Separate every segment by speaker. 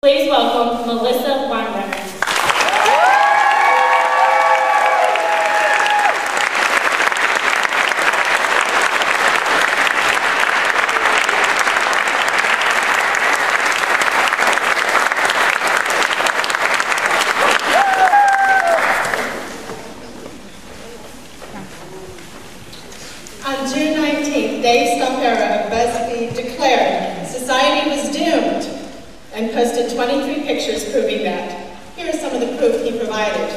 Speaker 1: Please welcome Melissa Weinbrenner.
Speaker 2: On June 19th, Dave Stompera of BuzzFeed declared society was doomed and posted 23 pictures proving that. Here are some of the proof he provided.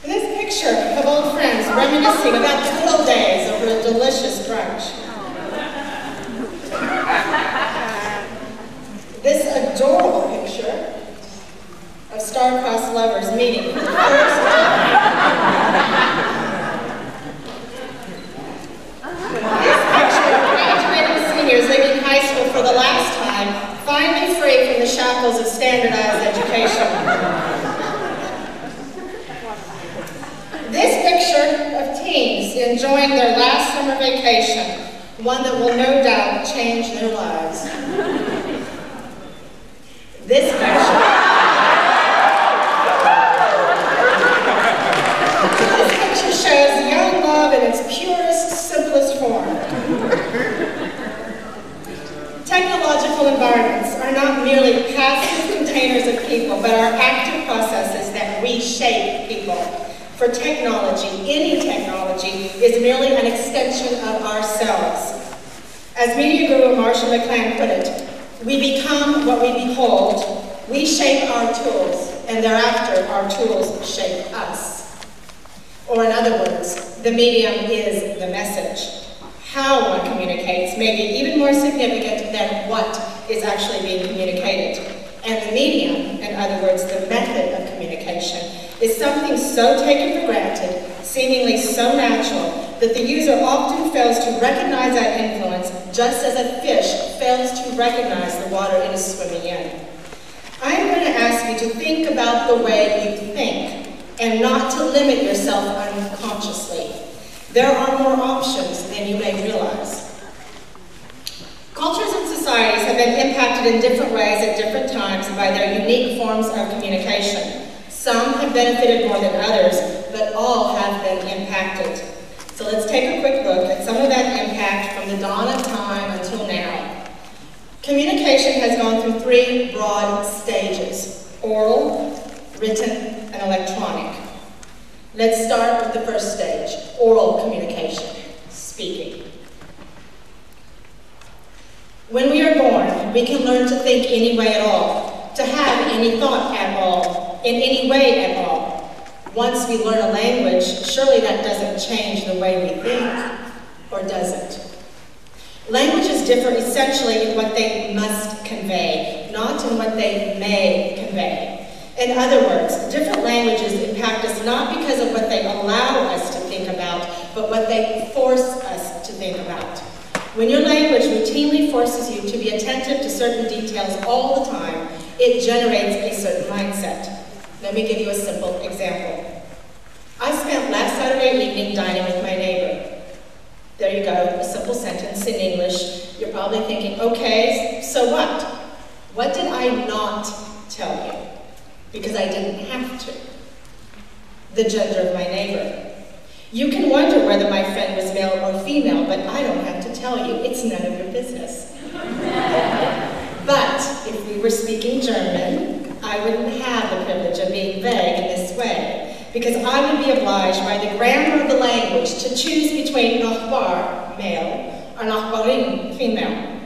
Speaker 2: This picture of old friends reminiscing about the good old days over a delicious brunch. This adorable picture of star-crossed lovers meeting for the first time. This picture of graduating seniors leaving high school for the last time, finally free from the shackles of standardized education. This picture of teens enjoying their last summer vacation, one that will no doubt change their lives. This picture shows young love in its purest, simplest form. Technological environments are not merely passive containers of people, but are active processes that reshape people. For technology, any technology, is merely an extension of ourselves. As media guru Marshall McLuhan put it, we become what we behold, we shape our tools, and thereafter our tools shape us. Or in other words, the medium is the message. How one communicates may be even more significant than what is actually being communicated. And the medium, in other words, the method of communication, is something so taken for granted, seemingly so natural, that the user often fails to recognize that influence, just as a fish fails to recognize the water it is swimming in. I'm going to ask you to think about the way you think, and not to limit yourself unconsciously. There are more options than you may realize. Cultures and societies have been impacted in different ways at different times by their unique forms of communication. Some have benefited more than others, but all have been impacted. So let's take a quick look at some of that impact from the dawn of time until now. Communication has gone through three broad stages: oral, written, and electronic. Let's start with the first stage, oral communication, speaking. When we are born, we can learn to think any way at all, to have any thought at all, in any way at all. Once we learn a language, surely that doesn't change the way we think, or does it? Languages differ essentially in what they must convey, not in what they may convey. In other words, different languages impact us not because of what they allow us to think about, but what they force us to think about. When your language routinely forces you to be attentive to certain details all the time, it generates a certain mindset. Let me give you a simple example. I spent last Saturday evening dining with my neighbor. There you go, a simple sentence in English. You're probably thinking, okay, so what? What did I not tell you? Because I didn't have to. The gender of my neighbor. You can wonder whether my friend was male or female, but I don't have to tell you. It's none of your business. But if we were speaking German, I wouldn't have the privilege of being vague in this way, because I would be obliged by the grammar of the language to choose between Nachbar, male, or Nachbarin, female.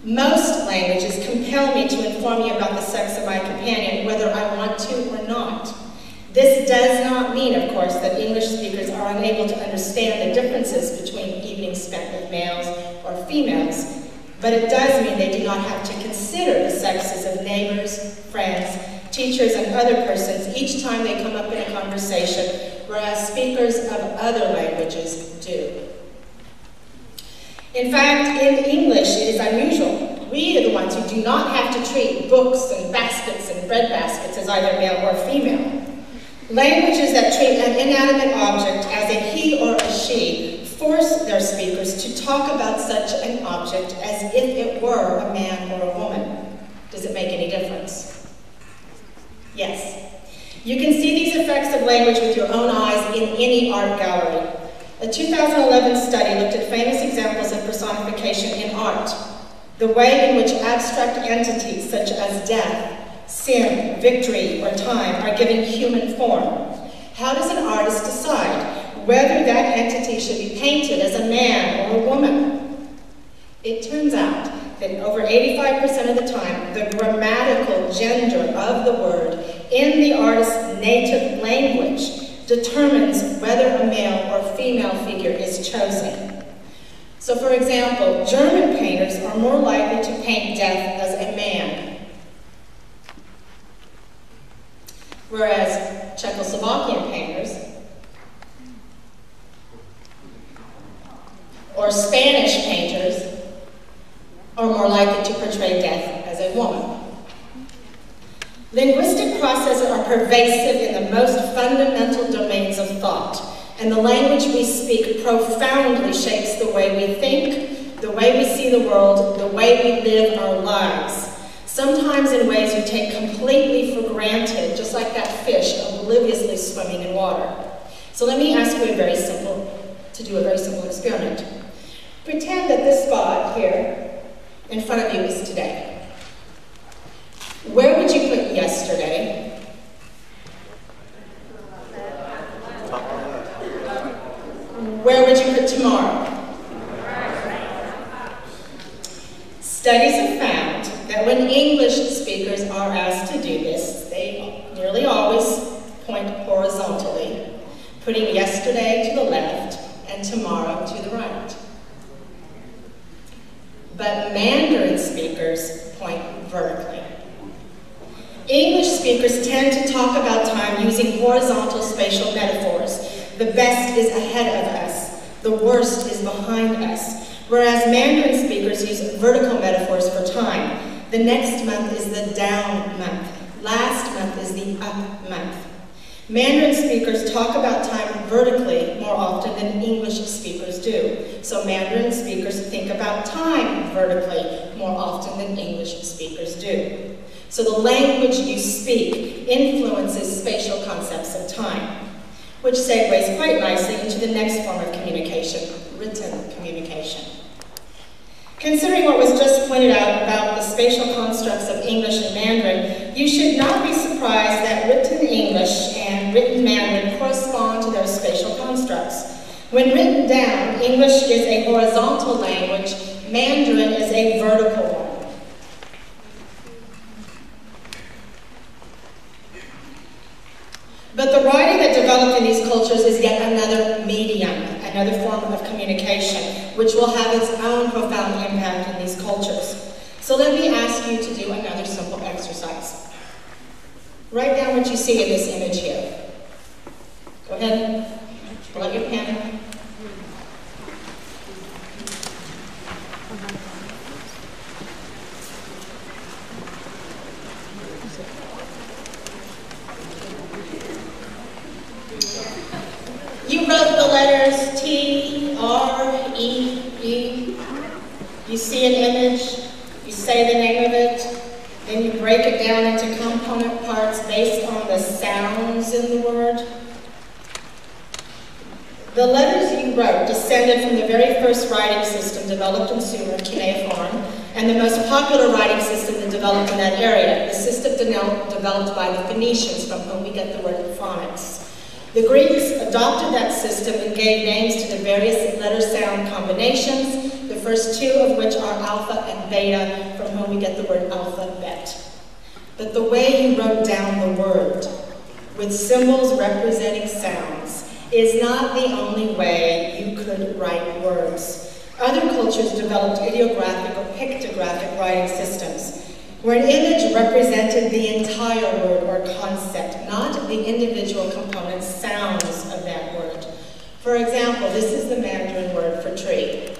Speaker 2: Most languages compel me to inform you about the sex of my companion, whether I want to or not. This does not mean, of course, that English speakers are unable to understand the differences between evenings spent with males or females, but it does mean they do not have to consider the sexes of neighbors, friends, teachers, and other persons each time they come up in a conversation, whereas speakers of other languages do. In fact, in English, it is unusual. We are the ones who do not have to treat books and baskets and bread baskets as either male or female. Languages that treat an inanimate object as a he or a she force their speakers to talk about such an object as if it were a man or a woman. Does it make any difference? Yes. You can see these effects of language with your own eyes in any art gallery. A 2011 study looked at famous examples of personification in art. The way in which abstract entities such as death, sin, victory, or time are given human form. How does an artist decide whether that entity should be painted as a man or a woman? It turns out that over 85% of the time, the grammatical gender of the word in the artist's native language determines whether a male or female figure is chosen. So for example, German painters are more likely to paint death as a man, whereas Czechoslovakian painters or Spanish painters are more likely to portray death as a woman. Linguistic processes are pervasive in the most fundamental domains of thought, and the language we speak profoundly shapes the way we think, the way we see the world, the way we live our lives, sometimes in ways you take completely for granted, just like that fish obliviously swimming in water. So let me ask you to do a very simple experiment. Pretend that this spot here in front of you is today. Where would you put yesterday? Where would you put tomorrow? Studies have found that when English speakers are asked to do this, they nearly always point horizontally, putting yesterday to the left and tomorrow to the right. But Mandarin speakers point vertically. English speakers tend to talk about time using horizontal spatial metaphors. The best is ahead of us. The worst is behind us. Whereas Mandarin speakers use vertical metaphors for time. The next month is the down month. Last month is the up month. Mandarin speakers talk about time vertically more often than English speakers do. So Mandarin speakers think about time vertically more often than English speakers do. So the language you speak influences spatial concepts of time, which segues quite nicely into the next form of communication, written communication. Considering what was just pointed out about the spatial constructs of English and Mandarin, you should not be surprised that written English and written Mandarin correspond to those spatial constructs. When written down, English is a horizontal language, Mandarin is a vertical one. But the writing that developed in these cultures is yet another medium, another form of communication, which will have its own profound impact in these cultures. So let me ask you to do another simple exercise. Write down what you see in this image here. Go ahead, pull out your pen. You wrote the letters T, R, E, E. You see an image, you say the name of it, then you break it down into component parts based on the sounds in the word. The letters you wrote descended from the very first writing system developed in Sumer, cuneiform, and the most popular writing system that developed in that area, the system developed by the Phoenicians, from whom we get the word phonics. The Greeks adopted that system and gave names to the various letter-sound combinations, the first two of which are alpha and beta, from whom we get the word alphabet. But the way you wrote down the word, with symbols representing sounds, is not the only way you could write words. Other cultures developed ideographic or pictographic writing systems, where an image represented the entire word or concept, not the individual component sounds of that word. For example, this is the Mandarin word for tree.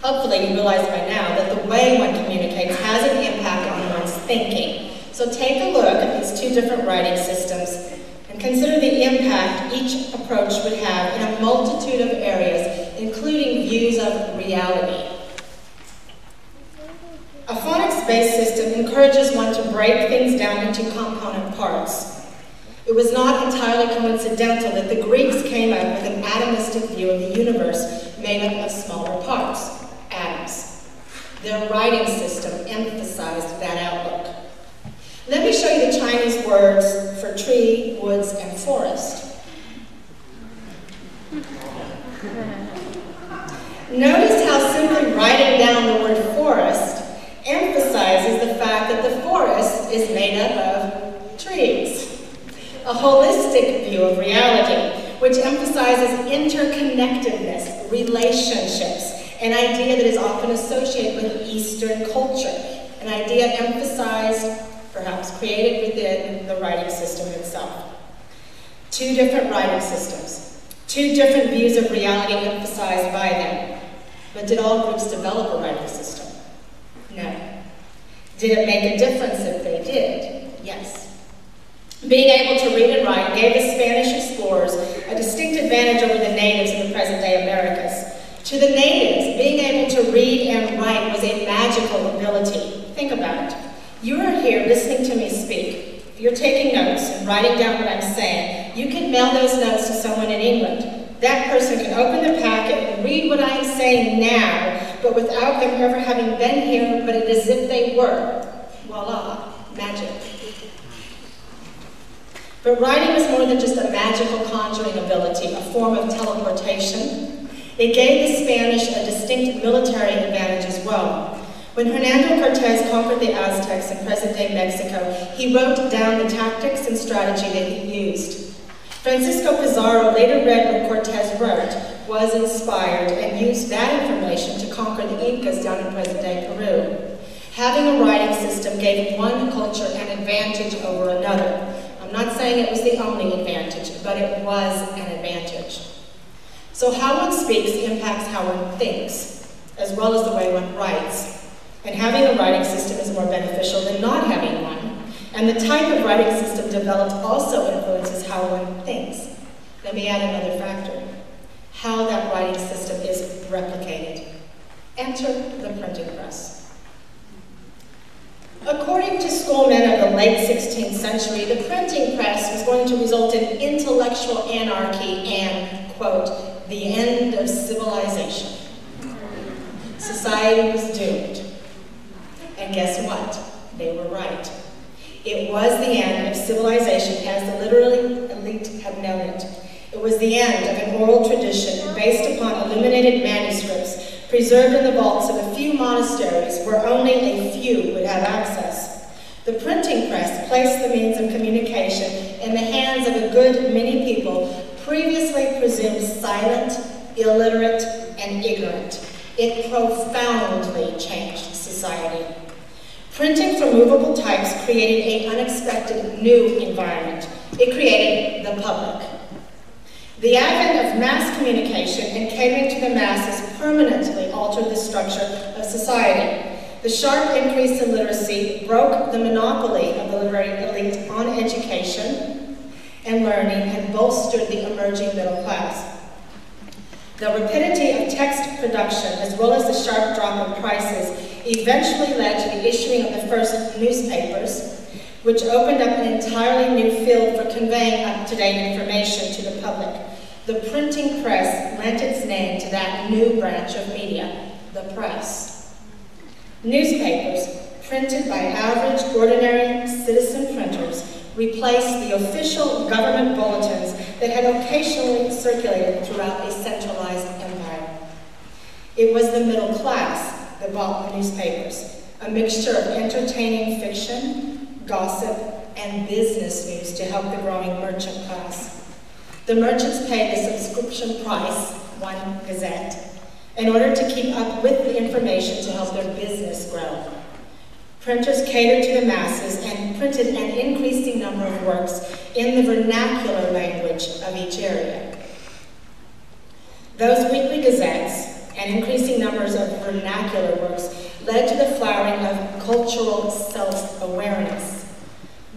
Speaker 2: Hopefully you realize by now that the way one communicates has an impact on one's thinking. So take a look at these two different writing systems and consider the impact each approach would have in a multitude of areas, including views of reality. parts-based system encourages one to break things down into component parts. It was not entirely coincidental that the Greeks came up with an atomistic view of the universe made up of smaller parts, atoms. Their writing system emphasized that outlook. Let me show you the Chinese words for tree, woods, and forest. Notice how simply writing down the word forest emphasizes the fact that the forest is made up of trees. A holistic view of reality, which emphasizes interconnectedness, relationships, an idea that is often associated with Eastern culture, an idea emphasized, perhaps created within the writing system itself. Two different writing systems, two different views of reality emphasized by them. But did all groups develop a writing system? No. Did it make a difference if they did? Yes. Being able to read and write gave the Spanish explorers a distinct advantage over the natives in the present-day Americas. To the natives, being able to read and write was a magical ability. Think about it. You are here listening to me speak. If you're taking notes and writing down what I'm saying, you can mail those notes to someone in England. That person can open the packet and read what I am saying now, but without them ever having been here, but it is as if they were. Voila, magic. But writing was more than just a magical conjuring ability, a form of teleportation. It gave the Spanish a distinct military advantage as well. When Hernando Cortez conquered the Aztecs in present-day Mexico, he wrote down the tactics and strategy that he used. Francisco Pizarro later read what Cortez wrote, was inspired, and used that information to conquer the Incas down in present-day Peru. Having a writing system gave one culture an advantage over another. I'm not saying it was the only advantage, but it was an advantage. So how one speaks impacts how one thinks, as well as the way one writes. And having a writing system is more beneficial than not having one. And the type of writing system developed also influences how one thinks. Let me add another factor. How that writing system is replicated. Enter the printing press. According to schoolmen of the late 16th century, the printing press was going to result in intellectual anarchy and, quote, the end of civilization. Society was doomed. And guess what? They were right. It was the end of civilization as the literary elite had known it. It was the end of an oral tradition based upon illuminated manuscripts preserved in the vaults of a few monasteries where only a few would have access. The printing press placed the means of communication in the hands of a good many people previously presumed silent, illiterate, and ignorant. It profoundly changed society. Printing from movable types created an unexpected new environment. It created the public. The advent of mass communication and catering to the masses permanently altered the structure of society. The sharp increase in literacy broke the monopoly of the literary elite on education and learning and bolstered the emerging middle class. The rapidity of text production, as well as the sharp drop in prices, eventually led to the issuing of the first newspapers, which opened up an entirely new field for conveying up-to-date information to the public. The printing press lent its name to that new branch of media, the press. Newspapers, printed by average, ordinary citizen printers, replaced the official government bulletins that had occasionally circulated throughout a centralized empire. It was the middle class that bought the newspapers, a mixture of entertaining fiction, gossip, and business news to help the growing merchant class. The merchants paid the subscription price, one gazette, in order to keep up with the information to help their business grow. Printers catered to the masses and printed an increasing number of works in the vernacular language of each area. Those weekly gazettes and increasing numbers of vernacular works led to the flowering of cultural self-awareness.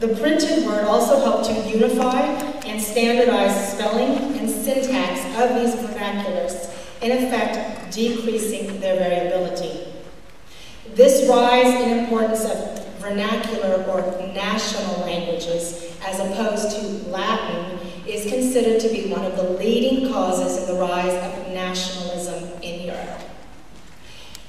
Speaker 2: The printed word also helped to unify and standardize spelling and syntax of these vernaculars, in effect decreasing their variability. This rise in importance of vernacular or national languages, as opposed to Latin, is considered to be one of the leading causes in the rise of nationalism in Europe.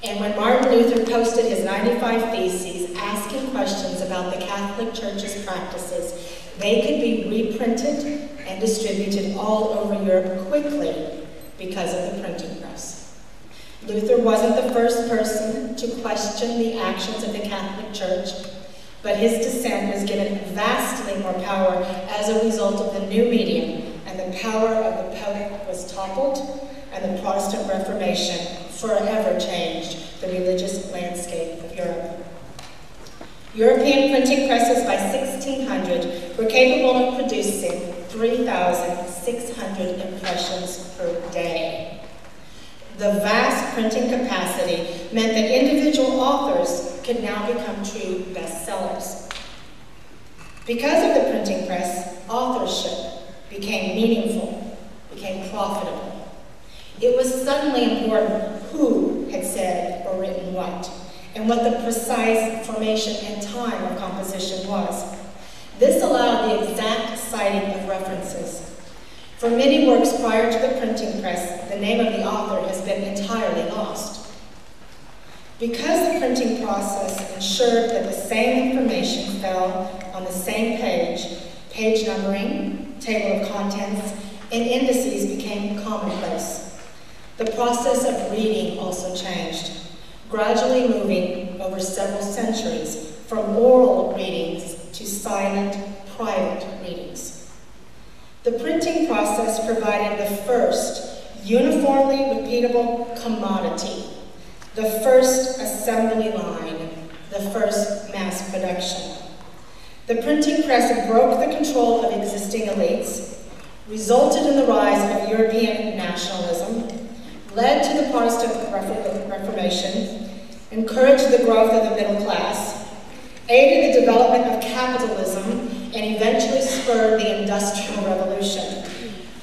Speaker 2: And when Martin Luther posted his 95 Theses asking questions about the Catholic Church's practices, they could be reprinted and distributed all over Europe quickly because of the printing press. Luther wasn't the first person to question the actions of the Catholic Church, but his dissent was given vastly more power as a result of the new medium, and the power of the Pope was toppled, and the Protestant Reformation forever changed the religious landscape of Europe. European printing presses by 1600 were capable of producing 3,600 impressions per day. The vast printing capacity meant that individual authors could now become true bestsellers. Because of the printing press, authorship became meaningful, became profitable. It was suddenly important who had said or written what, and what the precise formation and time of composition was. This allowed the exact citing of references. For many works prior to the printing press, the name of the author has been entirely lost. Because the printing process ensured that the same information fell on the same page, page numbering, table of contents, and indices became commonplace. The process of reading also changed, gradually moving over several centuries from oral readings to silent, private readings. The printing process provided the first uniformly repeatable commodity, the first assembly line, the first mass production. The printing press broke the control of existing elites, resulted in the rise of European nationalism, led to the Protestant Reformation, encouraged the growth of the middle class, aided the development of capitalism, and eventually spurred the Industrial Revolution.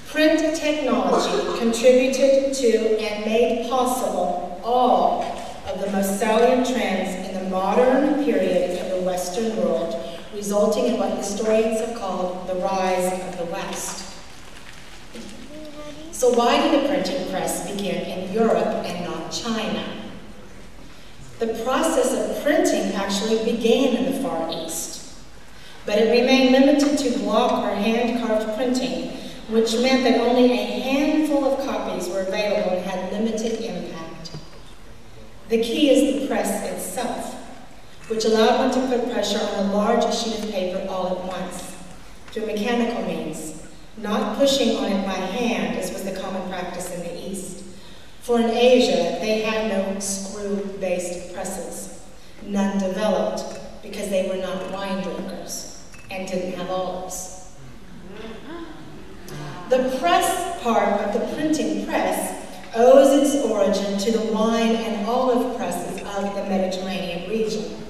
Speaker 2: Print technology contributed to and made possible all of the most salient trends in the modern period of the Western world, resulting in what historians have called the rise of the West. So why did the printing press begin in Europe and not China? The process of printing actually began in the Far East, but it remained limited to block or hand-carved printing, which meant that only a handful of copies were available and had limited impact. The key is the press itself, which allowed one to put pressure on a large sheet of paper all at once, through mechanical means, not pushing on it by hand, as was the common practice in the East. For in Asia, they had no screw-based presses, none developed because they were not wine drinkers and didn't have olives. The press part of the printing press owes its origin to the wine and olive presses of the Mediterranean region.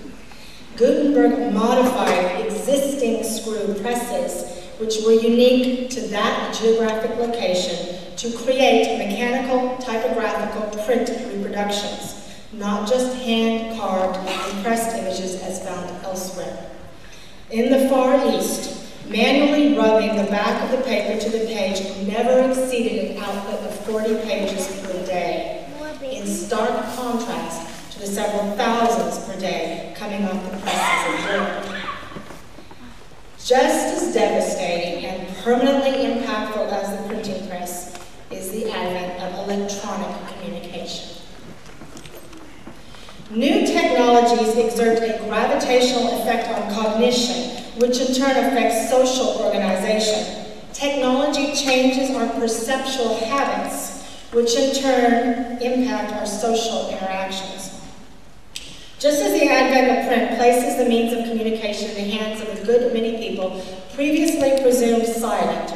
Speaker 2: Gutenberg modified existing screw presses, which were unique to that geographic location, to create mechanical typographical print reproductions, not just hand-carved and pressed images as found elsewhere. In the Far East, manually rubbing the back of the paper to the page never exceeded an output of 40 pages per day, in stark contrast to the several thousands per day coming off the presses of Europe. Just as devastating and permanently impactful as the printing press is the advent of electronic communication. New technologies exert a gravitational effect on cognition, which in turn affects social organization. Technology changes our perceptual habits, which in turn impact our social interactions. Just as the advent of print places the means of communication in the hands of a good many people previously presumed silent,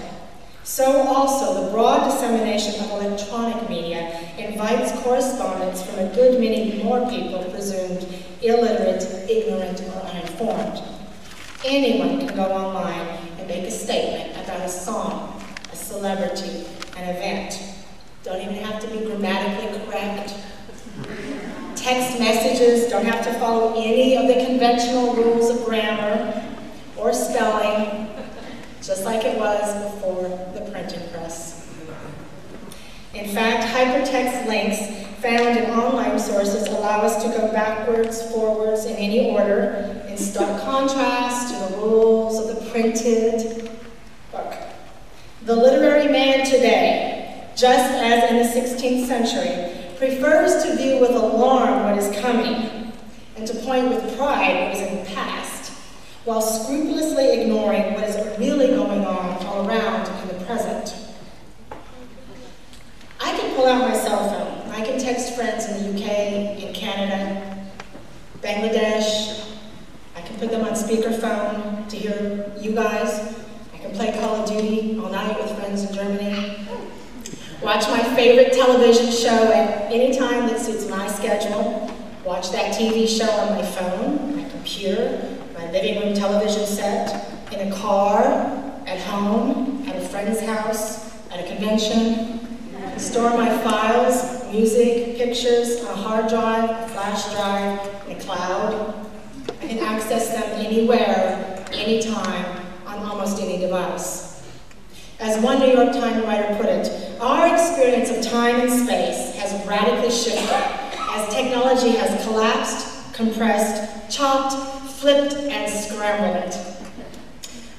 Speaker 2: so also the broad dissemination of electronic media invites correspondence from a good many more people presumed illiterate, ignorant, or uninformed. Anyone can go online and make a statement about a song, a celebrity, an event. Don't even have to be grammatically correct. Text messages don't have to follow any of the conventional rules of grammar or spelling, just like it was before the printing press. In fact, hypertext links found in online sources allow us to go backwards, forwards, in any order, in stark contrast to the rules of the printed book. The literary man today, just as in the 16th century, prefers to view with alarm what is coming and to point with pride what is in the past, while scrupulously ignoring what is really going on all around in the present. I can pull out my cell phone. I can text friends in the UK, in Canada, Bangladesh. I can put them on speakerphone to hear you guys. I can play Call of Duty all night with friends in Germany. Watch my favorite television show at any time that suits my schedule. Watch that TV show on my phone, my computer, my living room television set, in a car, at home, at a friend's house, at a convention. Store my files, music, pictures on a hard drive, a flash drive, in a cloud. I can access them anywhere, anytime, on almost any device. As one New York Times writer put it, our experience of time and space has radically shifted as technology has collapsed, compressed, chopped, flipped, and scrambled it.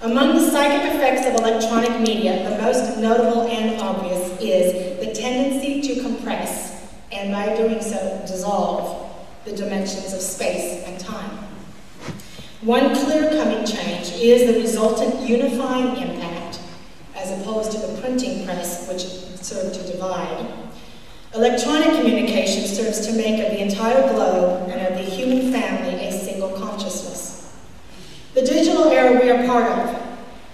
Speaker 2: Among the psychic effects of electronic media, the most notable and obvious is the tendency to compress, and by doing so, dissolve the dimensions of space and time. One clear coming change is the resultant unifying impact, as opposed to the printing press, which served to divide. Electronic communication serves to make of the entire globe and of the human family a single consciousness. The digital era we are part of,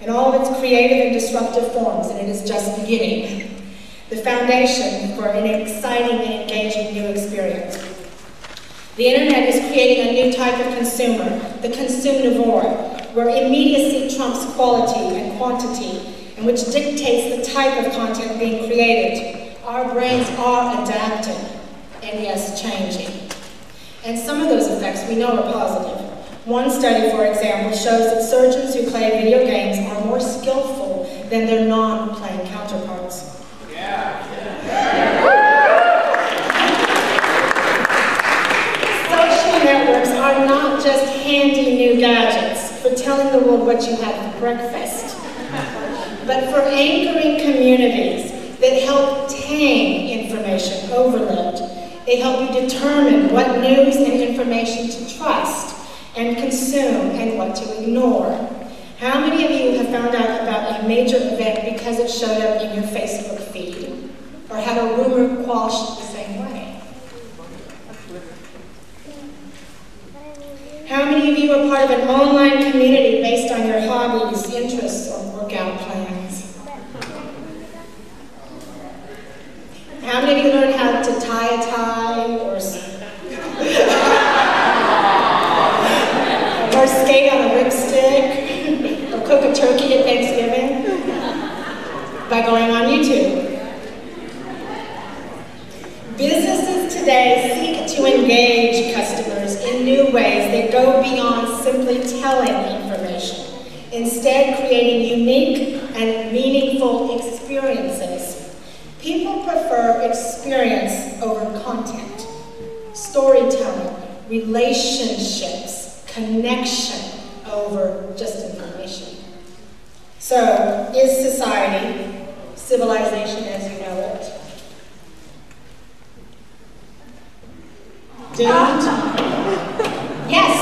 Speaker 2: in all of its creative and disruptive forms, and it is just beginning, the foundation for an exciting and engaging new experience. The internet is creating a new type of consumer, the consumnivore, where immediacy trumps quality and quantity, and which dictates the type of content being created. Our brains are adapting, and yes, changing. And some of those effects we know are positive. One study, for example, shows that surgeons who play video games are more skillful than their non-playing counterparts. Social networks are not just handy new gadgets for telling the world what you had for breakfast, but for anchoring communities that help tame information overload. They help you determine what news and information to trust and consume and what to ignore. How many of you have found out about a major event because it showed up in your Facebook feed, or had a rumor quashed the same way? How many of you are part of an online community based on your hobbies, interests, or workout plans? How many of you learned how to tie a tie or skate on a ripstick, or cook a turkey at Thanksgiving? By going on YouTube. Businesses today seek to engage customers in new ways that go beyond simply telling information, instead creating unique and meaningful experiences. People prefer experience over content, storytelling, relationships, connection over just information. So, is society, civilization as you know it, doomed? Yes.